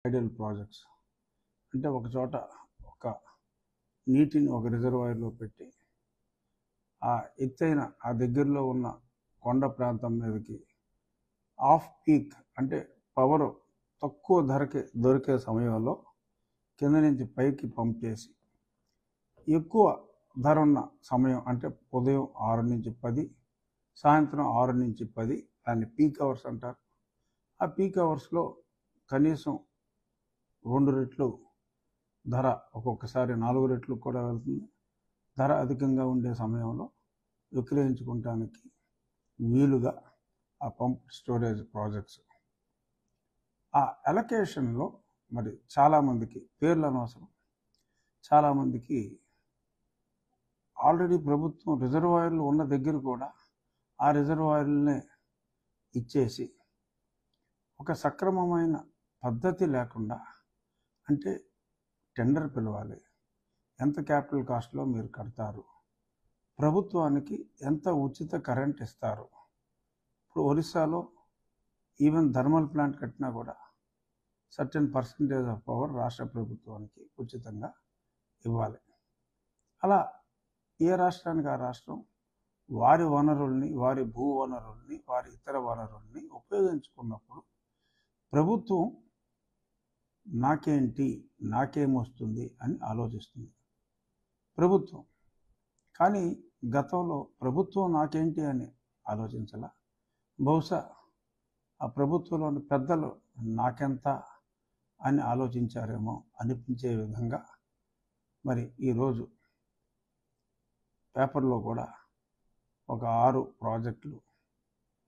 Ideal projects అంటే ఒక చోట ఒక నీటిని ఒక రిజర్వాయర్లో పెట్టి ఆ ఎత్తైన ఆ దగ్గరలో ఉన్న కొండ ప్రాంతం మీదకి ఆఫ్ పీక్ అంటే పవర్ తక్కువ ధరకి దొరికే సమయంలో కింద నుంచి పైకి పంప్ చేసి ఎక్కువ ధర ఉన్న సమయం అంటే ఉదయం 6 నుంచి 10, సాయంత్రం 6 నుంచి 10 దాన్ని పీక్ అవర్స్ అంటారు. ఆ పీక్ అవర్స్లో కనీసం 2 రెట్లు ధర, ఒక్కొక్కసారి 4 రెట్లు కూడా వెళ్తుంది. ధర అధికంగా ఉండే సమయంలో విక్రయించుకోవటానికి వీలుగా ఆ పంప్ స్టోరేజ్ ప్రాజెక్ట్స్. ఆ అలొకేషన్లో మరి చాలామందికి పేర్లు అనవసరం, చాలామందికి ఆల్రెడీ ప్రభుత్వం రిజర్వాయర్లు ఉన్న దగ్గర కూడా ఆ రిజర్వాయర్లనే ఇచ్చేసి ఒక సక్రమమైన పద్ధతి లేకుండా, అంటే టెండర్ పిలవాలి, ఎంత క్యాపిటల్ కాస్ట్లో మీరు కడతారు, ప్రభుత్వానికి ఎంత ఉచిత కరెంట్ ఇస్తారు. ఇప్పుడు ఒరిస్సాలో ఈవెన్ థర్మల్ ప్లాంట్ కట్టినా కూడా సర్టెన్ పర్సంటేజ్ ఆఫ్ పవర్ రాష్ట్ర ప్రభుత్వానికి ఉచితంగా ఇవ్వాలి. అలా ఏ రాష్ట్రానికి ఆ రాష్ట్రం వారి వనరుల్ని, వారి భూ వనరుల్ని, వారి ఇతర వనరుల్ని ఉపయోగించుకున్నప్పుడు ప్రభుత్వం నాకేంటి, నాకేమొస్తుంది అని ఆలోచిస్తుంది ప్రభుత్వం. కానీ గతంలో ప్రభుత్వం నాకేంటి అని ఆలోచించాల. బహుశా ఆ ప్రభుత్వంలోని పెద్దలు నాకెంత అని ఆలోచించారేమో అనిపించే విధంగా మరి ఈరోజు పేపర్లో కూడా ఒక 6 ప్రాజెక్టులు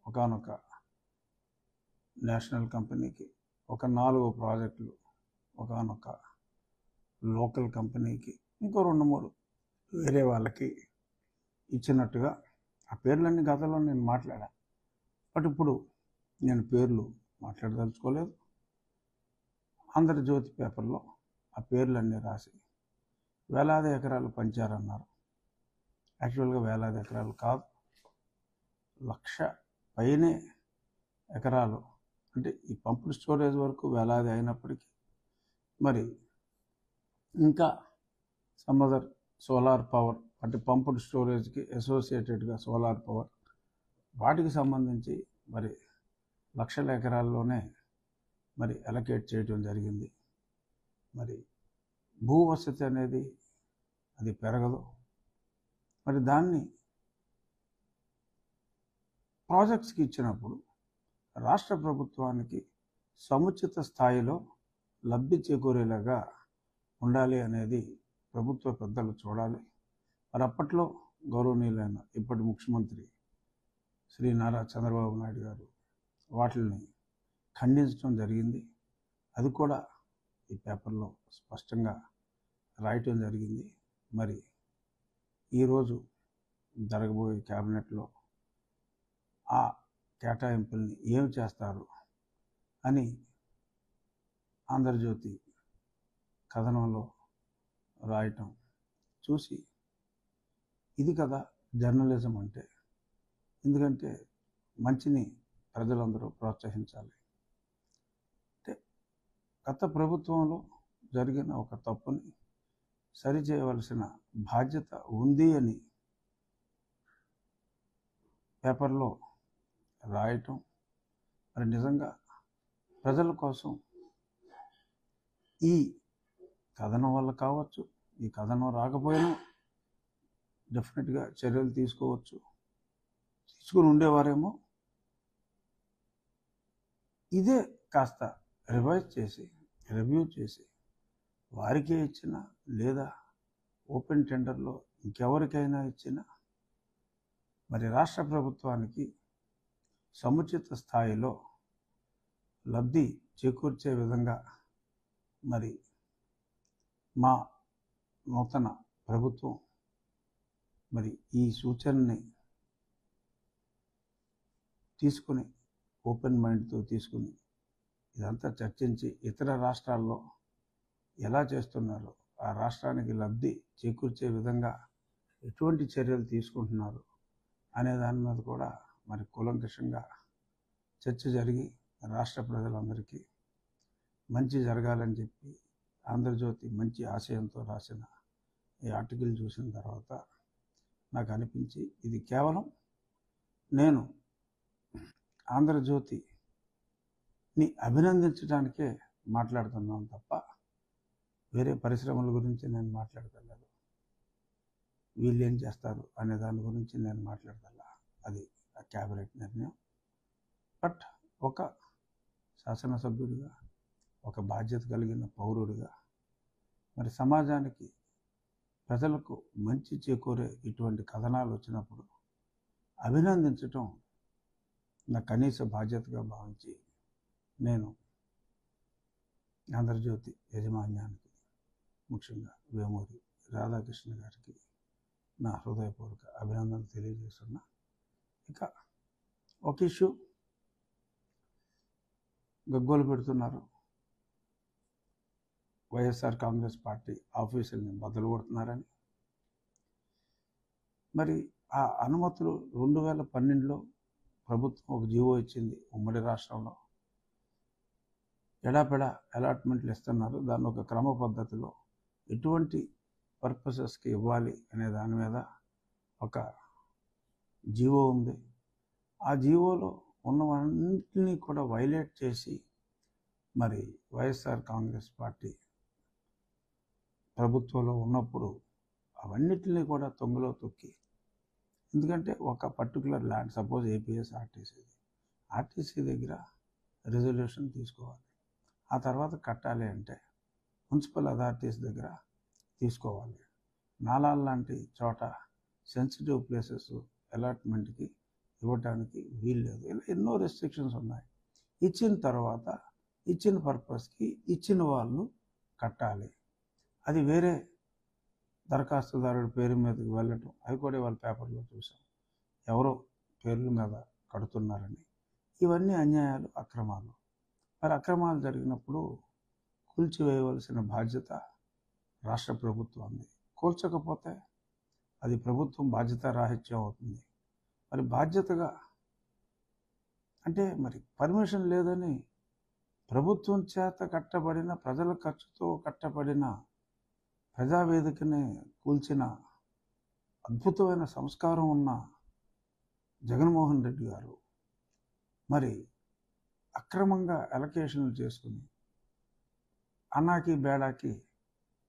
ఒకానొక నేషనల్ కంపెనీకి, ఒక 4 ప్రాజెక్టులు ఒకానొక లోకల్ కంపెనీకి, ఇంకో 2-3 వేరే వాళ్ళకి ఇచ్చినట్టుగా ఆ పేర్లన్నీ గతంలో నేను మాట్లాడా. బట్ ఇప్పుడు నేను పేర్లు మాట్లాడదలుచుకోలేదు. ఆంధ్రజ్యోతి పేపర్లో ఆ పేర్లన్నీ రాసి వేలాది ఎకరాలు పంచారన్నారు. యాక్చువల్గా వేలాది ఎకరాలు కాదు, 1,00,000 పైనే ఎకరాలు. అంటే ఈ పంపుడ్ స్టోరేజ్ వరకు వేలాది అయినప్పటికీ మరి ఇంకా సమ్ అదర్ సోలార్ పవర్, అంటే పంపుడ్ స్టోరేజ్కి అసోసియేటెడ్గా సోలార్ పవర్, వాటికి సంబంధించి మరి లక్షల ఎకరాల్లోనే మరి అలొకేట్ చేయడం జరిగింది. మరి భూవసతి అనేది అది పెరగదు. మరి దాన్ని ప్రాజెక్ట్స్కి ఇచ్చినప్పుడు రాష్ట్ర ప్రభుత్వానికి సముచిత స్థాయిలో లబ్ధి చేకూరేలాగా ఉండాలి అనేది ప్రభుత్వ పెద్దలు చూడాలి. మరి అప్పట్లో గౌరవనీయులైన ఇప్పటి ముఖ్యమంత్రి శ్రీ నారా చంద్రబాబు నాయుడు గారు వాటిని ఖండించడం జరిగింది. అది కూడా ఈ పేపర్లో స్పష్టంగా రాయటం జరిగింది. మరి ఈరోజు జరగబోయే క్యాబినెట్లో ఆ కేటాయింపుల్ని ఏమి చేస్తారు అని ఆంధ్రజ్యోతి కథనంలో రాయటం చూసి ఇది కదా జర్నలిజం అంటే. ఎందుకంటే మంచిని ప్రజలందరూ ప్రోత్సహించాలి. అంటే గత ప్రభుత్వంలో జరిగిన ఒక తప్పుని సరిచేయవలసిన బాధ్యత ఉంది అని పేపర్లో రాయటం మరి నిజంగా ప్రజల కోసం ఈ కథనం వల్ల కావచ్చు, ఈ కథనం రాకపోయినా డెఫినెట్గా చర్యలు తీసుకుని ఉండేవారేమో. ఇదే కాస్త రివైజ్ చేసి, రివ్యూ చేసి వారికే ఇచ్చిన, లేదా ఓపెన్ టెండర్లో ఇంకెవరికైనా ఇచ్చిన మరి రాష్ట్ర ప్రభుత్వానికి సముచిత స్థాయిలో లబ్ధి చేకూర్చే విధంగా మరి మా నూతన ప్రభుత్వం మరి ఈ సూచనని తీసుకుని, ఓపెన్ మైండ్తో తీసుకుని ఇదంతా చర్చించి ఇతర రాష్ట్రాల్లో ఎలా చేస్తున్నారో, ఆ రాష్ట్రానికి లబ్ధి చేకూర్చే విధంగా ఎటువంటి చర్యలు తీసుకుంటున్నారు అనే దాని మీద కూడా మరి కూలంకషంగా చర్చ జరిగి రాష్ట్ర ప్రజలందరికీ మంచి జరగాలని చెప్పి ఆంధ్రజ్యోతి మంచి ఆశయంతో రాసిన ఈ ఆర్టికల్ చూసిన తర్వాత నాకు అనిపించి ఇది కేవలం నేను ఆంధ్రజ్యోతిని అభినందించడానికే మాట్లాడుతున్నాను తప్ప వేరే పరిశ్రమల గురించి నేను మాట్లాడగలను, వీళ్ళు ఏం చేస్తారు అనే దాని గురించి నేను మాట్లాడగల. అది ఆ క్యాబినెట్ నిర్ణయం. బట్ ఒక శాసనసభ్యుడిగా, ఒక బాధ్యత కలిగిన పౌరుడిగా, మరి సమాజానికి ప్రజలకు మంచి చేకూరే ఇటువంటి కథనాలు వచ్చినప్పుడు అభినందించటం నా కనీస బాధ్యతగా భావించి నేను ఆంధ్రజ్యోతి యాజమాన్యానికి, ముఖ్యంగా వేమూరి రాధాకృష్ణ గారికి నా హృదయపూర్వక అభినందనలు తెలియజేస్తున్నా. ఇక ఒక ఇష్యూ గగ్గోలు పెడుతున్నారు. వైఎస్ఆర్ కాంగ్రెస్ పార్టీ ఆఫీసుల్ని బదులు కొడుతున్నారని. మరి ఆ అనుమతులు 2012లో ప్రభుత్వం ఒక జీవో ఇచ్చింది. ఉమ్మడి రాష్ట్రంలో ఎడాపెడా అలాట్మెంట్లు ఇస్తున్నారు. దాన్ని ఒక క్రమ పద్ధతిలో ఎటువంటి పర్పసెస్కి ఇవ్వాలి అనే దాని మీద ఒక జీవో ఉంది. ఆ జీవోలో ఉన్నవన్నింటినీ కూడా వైలేట్ చేసి మరి వైఎస్ఆర్ కాంగ్రెస్ పార్టీ ప్రభుత్వంలో ఉన్నప్పుడు అవన్నిటిని కూడా తొంగలో తొక్కి, ఎందుకంటే ఒక particular land, suppose APS RTC దగ్గర రిజల్యూషన్ తీసుకోవాలి, ఆ తర్వాత కట్టాలి అంటే మున్సిపల్ అథారిటీస్ దగ్గర తీసుకోవాలి. నాలాల్ లాంటి చోట సెన్సిటివ్ ప్లేసెస్ అలాట్మెంట్కి ఇవ్వటానికి వీల్లేదు. ఇలా ఎన్నో రెస్ట్రిక్షన్స్ ఉన్నాయి. ఇచ్చిన తర్వాత ఇచ్చిన పర్పస్కి ఇచ్చిన వాళ్ళు కట్టాలి. అది వేరే దరఖాస్తుదారుడి పేరు మీదకి వెళ్ళటం, అవి కూడా వాళ్ళ పేపర్లో చూసాం, ఎవరో పేర్ల మీద కడుతున్నారని. ఇవన్నీ అన్యాయాలు, అక్రమాలు. మరి అక్రమాలు జరిగినప్పుడు కూల్చివేయవలసిన బాధ్యత రాష్ట్ర ప్రభుత్వాన్ని. కూల్చకపోతే అది ప్రభుత్వం బాధ్యత రాహిత్యం అవుతుంది. మరి బాధ్యతగా అంటే మరి పర్మిషన్ లేదని ప్రభుత్వం చేత కట్టబడిన, ప్రజల ఖర్చుతో కట్టబడిన ప్రజావేదికని కూల్చిన అద్భుతమైన సంస్కారం ఉన్న జగన్మోహన్ రెడ్డి గారు మరి అక్రమంగా అలొకేషన్లు చేసుకుని, అన్నాకి బేడాకి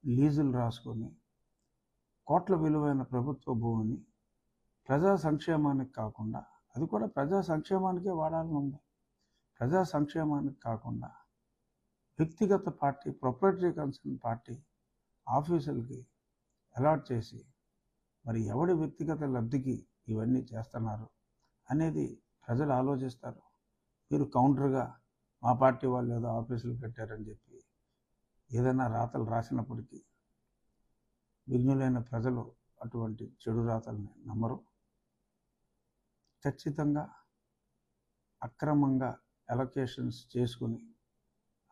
లీజులు రాసుకొని కోట్ల విలువైన ప్రభుత్వ భూమిని ప్రజా సంక్షేమానికి కాకుండా, అది కూడా ప్రజా సంక్షేమానికే వాడాలని ఉంది, ప్రజా సంక్షేమానికి కాకుండా వ్యక్తిగత పార్టీ, ప్రొప్రైటరీ కన్సర్న్ పార్టీ ఆఫీసులకి అలాట్ చేసి మరి ఎవడి వ్యక్తిగత లబ్ధికి ఇవన్నీ చేస్తున్నారు అనేది ప్రజలు ఆలోచిస్తారు. మీరు కౌంటర్గా మా పార్టీ వాళ్ళు ఏదో ఆఫీసులు పెట్టారని చెప్పి ఏదైనా రాతలు రాసినప్పటికీ విఘ్నులైన ప్రజలు అటువంటి చెడు రాతల్ని నమ్మరు. ఖచ్చితంగా అక్రమంగా అలొకేషన్స్ చేసుకుని,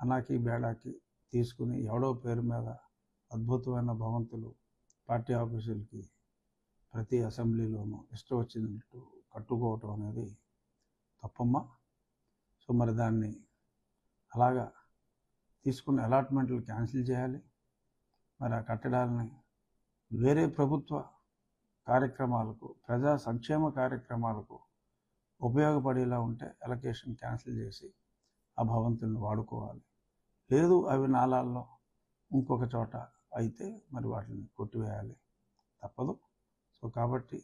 అనాకి బేడాకి తీసుకుని ఎవడో పేరు మీద అద్భుతమైన భవంతులు పార్టీ ఆఫీసులకి ప్రతి అసెంబ్లీలోనూ ఇష్టం వచ్చినట్టు కట్టుకోవటం అనేది తప్పమ్మా. సో మరి దాన్ని అలాగా తీసుకున్న అలాట్మెంట్లు క్యాన్సిల్ చేయాలి. మరి ఆ కట్టడాలని వేరే ప్రభుత్వ కార్యక్రమాలకు, ప్రజా సంక్షేమ కార్యక్రమాలకు ఉపయోగపడేలా ఉంటే అలొకేషన్ క్యాన్సిల్ చేసి ఆ భవంతులను వాడుకోవాలి. లేదు అవి నాలాల్లో ఇంకొక చోట అయితే మరి వాటిని కొట్టివేయాలి, తప్పదు. సో కాబట్టి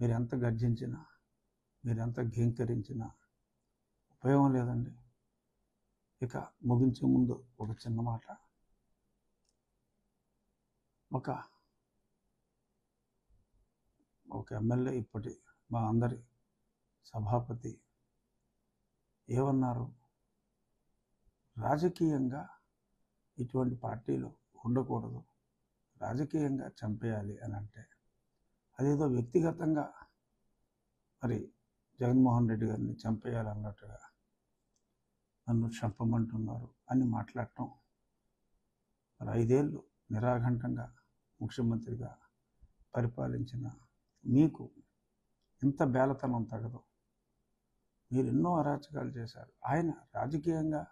మీరు ఎంత గర్జించినా, మీరు ఎంత ఘీంకరించినా ఉపయోగం లేదండి. ఇక ముగించే ముందు ఒక చిన్న మాట. ఒక ఎమ్మెల్యే, ఇప్పటి మా అందరి సభాపతి ఏమన్నారు, రాజకీయంగా ఇటువంటి పార్టీలు ఉండకూడదు, రాజకీయంగా చంపేయాలి అని అంటే అదేదో వ్యక్తిగతంగా మరి జగన్మోహన్ రెడ్డి గారిని చంపేయాలన్నట్టుగా నన్ను చంపమంటున్నారు అని మాట్లాడటం. మరి 5 ఏళ్ళు నిరాఘంటంగా ముఖ్యమంత్రిగా పరిపాలించిన మీకు ఇంత బేలతనం తగదు. మీరు ఎన్నో అరాచకాలు చేశారు. ఆయన రాజకీయంగా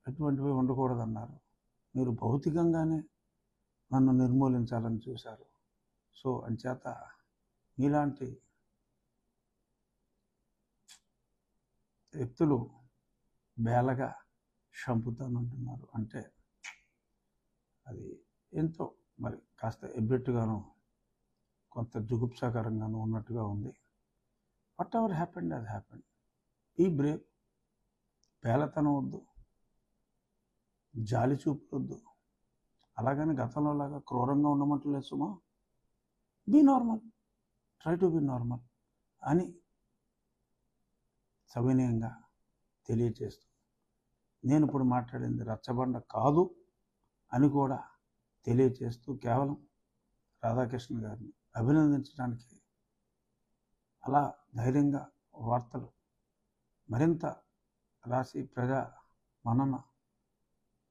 ఎటువంటివి ఉండకూడదన్నారు. మీరు భౌతికంగానే నన్ను నిర్మూలించాలని చూశారు. సో అంచేత మీలాంటి వ్యక్తులు బేలగా చంపుతానంటున్నారు అంటే అది ఎంతో మరి కాస్త ఎబ్బెట్టుగాను కొంత జుగుప్సాకరంగాను ఉన్నట్టుగా ఉంది. వాట్ ఎవర్ హ్యాపెండ్ అది హ్యాపెండ్. ఈ బ్రేవ్, పేలతనం వద్దు, జాలి చూపొద్దు. అలాగని గతంలో లాగా క్రూరంగా ఉండమంటలేదు సుమా. Be normal, try to be normal అని సవినయంగా తెలియచేస్తూ, నేను ఇప్పుడు మాట్లాడింది రచ్చబండ కాదు అని కూడా తెలియచేస్తూ, కేవలం రాధాకృష్ణ గారిని అభినందించడానికి, అలా ధైర్యంగా వార్తలు మరింత రాసి ప్రజా మన్నన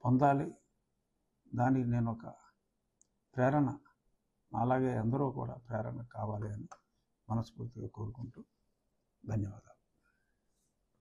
పొందాలి, దానికి నేను ఒక ప్రేరణ, అలాగే అందరూ కూడా ప్రేరణ కావాలి అని మనస్ఫూర్తిగా కోరుకుంటూ ధన్యవాదాలు.